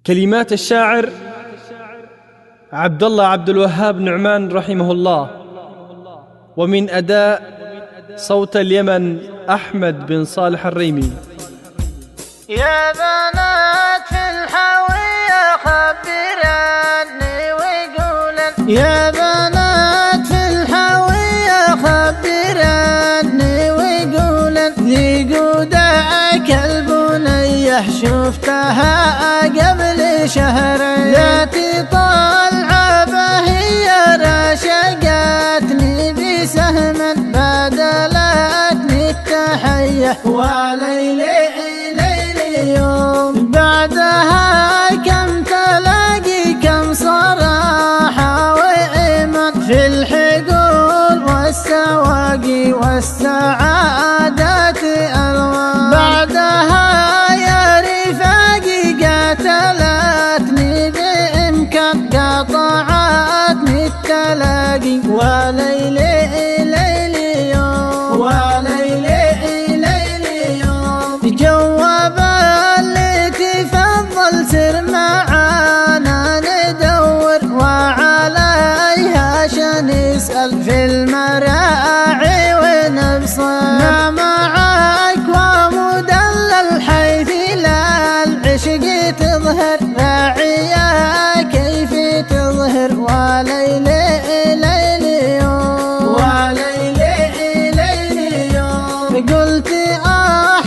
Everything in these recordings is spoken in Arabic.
كلمات الشاعر عبد الله عبد الوهاب نعمان رحمه الله، ومن أداء صوت اليمن أحمد بن صالح الريمي. يا بنات في الحاوية خبراني وقولن، يا بنات في الحاوية خبراني وقولن، ذي قوداك البنية شفتها قبل شهرين، ذاتي طالعة بهي راشقتني بسهم بدلتني التحية، وليلي يوم بعدها كم تلاقي كم صراحة وإيمان في الحقول والسواقي والسعادات ألوان، بعدها يا رفاقي قاتلتني بإمكان قطعتني التلاقي، وليلي يوم وليلي يوم جواب سر معانا ندور وعليها نسأل في المراعي ونبصر، ما معك ومدلل حيث لا العشق تظهر، راعية كيف تظهر، وليلي يوم وليلي يوم قلت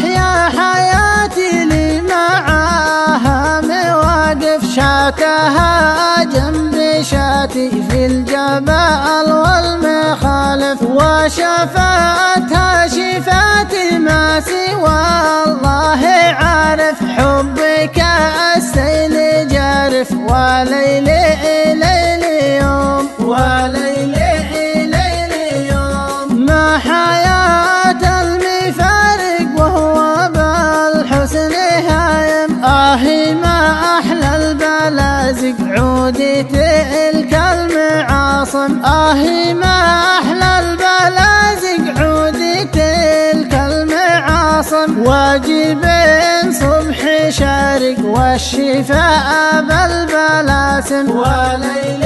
يا حياتي لي معاها مواقف، شاتها جنب شاتي في الجبال والمخالف، وشفاتها شفاتي ما سوى الله عارف، حبك السيل جارف، وليلي يوم وليلي يوم ما حياة المفارق وهو بالحسن هايم، ما أحلى البلازق عودي تلك المعاصم، ما أحلى البلازق عودي تلك المعاصم، واجب صبح شارق والشفاء بالبلاسم، وليلي